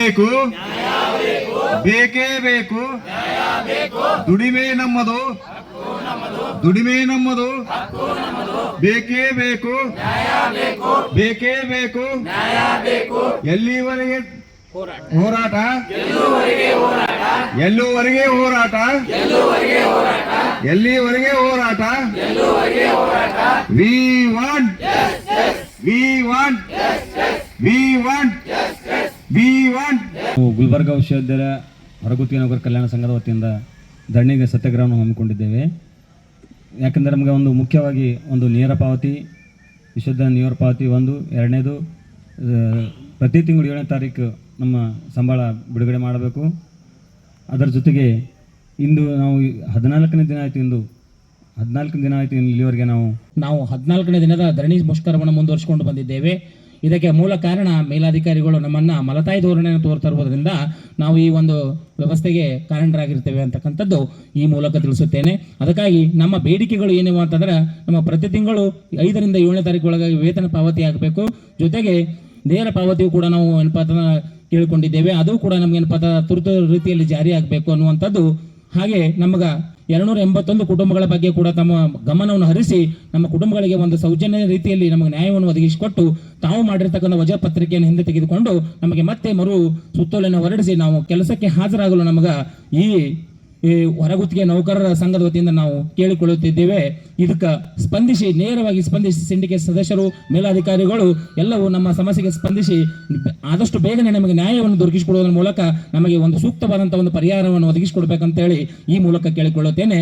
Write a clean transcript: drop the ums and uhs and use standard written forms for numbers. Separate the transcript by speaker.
Speaker 1: ಬೇಕು, ಬೇಕೇ ಬೇಕು. ದುಡಿಮೆ ನಮ್ಮದು, ದುಡಿಮೆ ನಮ್ಮದು. ಬೇಕೇ ಬೇಕು, ಬೇಕೇ ಬೇಕು. ಎಲ್ಲಿವರೆಗೆ ಹೋರಾಟ, ಎಲ್ಲೂವರೆಗೆ ಹೋರಾಟ, ಎಲ್ಲಿವರೆಗೆ ಹೋರಾಟ. We want, we want, we want, we want.
Speaker 2: Gulbarga ವಿಶ್ವವಿದ್ಯಾಲಯ ಹೊರಗುತ್ತಿಗೆ ನೌಕರ ಕಲ್ಯಾಣ ಸಂಘದ ವತಿಯಿಂದ ಧರಣಿಗೆ ಸತ್ಯಾಗ್ರಹವನ್ನು ಹಮ್ಮಿಕೊಂಡಿದ್ದೇವೆ. ಯಾಕೆಂದರೆ ನಮಗೆ ಒಂದು ಮುಖ್ಯವಾಗಿ ಒಂದು ನೇರ ಪಾವತಿ, ವಿಶ್ವವಿದ್ಯಾಲಯ ನೇರ ಪಾವತಿ ಒಂದು, ಎರಡನೇದು ಪ್ರತಿ ತಿಂಗಳು 7ನೇ ತಾರೀಕು ನಮ್ಮ ಸಂಬಳ ಬಿಡುಗಡೆ ಮಾಡಬೇಕು. ಅದರ ಜೊತೆಗೆ ಇಂದು ನಾವು 14ನೇ ದಿನ ಆಯಿತು, ಇಂದು 14ನೇ ದಿನ ಆಯಿತು ಇಲ್ಲಿವರೆಗೆ ನಾವು
Speaker 3: 14ನೇ ದಿನದ ಧರಣಿ ಮುಷ್ಕರವನ್ನು ಮುಂದುವರಿಸಿಕೊಂಡು ಬಂದಿದ್ದೇವೆ. ಇದಕ್ಕೆ ಮೂಲ ಕಾರಣ ಮೇಲಾಧಿಕಾರಿಗಳು ನಮ್ಮನ್ನು ಮಲತಾಯಿ ಧೋರಣೆಯನ್ನು ತೋರ್ತಿರುವುದರಿಂದ ನಾವು ಈ ಒಂದು ವ್ಯವಸ್ಥೆಗೆ ಕಾರಣರಾಗಿರ್ತೇವೆ ಅಂತಕ್ಕಂಥದ್ದು ಈ ಮೂಲಕ ತಿಳಿಸುತ್ತೇನೆ. ಅದಕ್ಕಾಗಿ ನಮ್ಮ ಬೇಡಿಕೆಗಳು ಏನಿವೆ ಅಂತಂದ್ರೆ, ನಮ್ಮ ಪ್ರತಿ ತಿಂಗಳು 5ರಿಂದ 7ನೇ ತಾರೀಕು ಒಳಗಾಗಿ ವೇತನ ಪಾವತಿ ಆಗಬೇಕು. ಜೊತೆಗೆ ನೇರ ಪಾವತಿಯು ಕೂಡ ನಾವು ಕೇಳಿಕೊಂಡಿದ್ದೇವೆ. ಅದು ಕೂಡ ನಮ್ಗೆ ತುರ್ತು ರೀತಿಯಲ್ಲಿ ಜಾರಿ ಆಗಬೇಕು ಅನ್ನುವಂಥದ್ದು. ಹಾಗೆ ನಮಗ 281 ಕುಟುಂಬಗಳ ಬಗ್ಗೆ ಕೂಡ ತಮ್ಮ ಗಮನವನ್ನು ಹರಿಸಿ ನಮ್ಮ ಕುಟುಂಬಗಳಿಗೆ ಒಂದು ಸೌಜನ್ಯ ರೀತಿಯಲ್ಲಿ ನಮಗೆ ನ್ಯಾಯವನ್ನು ಒದಗಿಸಿಕೊಟ್ಟು ತಾವು ಮಾಡಿರ್ತಕ್ಕಂಥ ವಜಾ ಪತ್ರಿಕೆಯನ್ನು ಹಿಂದೆ ತೆಗೆದುಕೊಂಡು ನಮಗೆ ಮತ್ತೆ ಮರು ಸುತ್ತೋಲೆಯನ್ನು ಹೊರಡಿಸಿ ನಾವು ಕೆಲಸಕ್ಕೆ ಹಾಜರಾಗಲು ನಮಗೆ ಈ ಹೊರಗುತ್ತಿಗೆ ನೌಕರರ ಸಂಘದ ವತಿಯಿಂದ ನಾವು ಕೇಳಿಕೊಳ್ಳುತ್ತಿದ್ದೇವೆ. ಇದಕ್ಕೆ ಸ್ಪಂದಿಸಿ, ನೇರವಾಗಿ ಸ್ಪಂದಿಸಿ ಸಿಂಡಿಕೇಟ್ ಸದಸ್ಯರು, ಮೇಲಾಧಿಕಾರಿಗಳು ಎಲ್ಲವೂ ನಮ್ಮ ಸಮಸ್ಯೆಗೆ ಸ್ಪಂದಿಸಿ ಆದಷ್ಟು ಬೇಗನೆ ನಮಗೆ ನ್ಯಾಯವನ್ನು ದೊರಕಿಸಿಕೊಡುವುದರ ಮೂಲಕ ನಮಗೆ ಒಂದು ಸೂಕ್ತವಾದಂತಹ ಒಂದು ಪರಿಹಾರವನ್ನು ಒದಗಿಸಿಕೊಡ್ಬೇಕಂತೇಳಿ ಈ ಮೂಲಕ ಕೇಳಿಕೊಳ್ಳುತ್ತೇನೆ.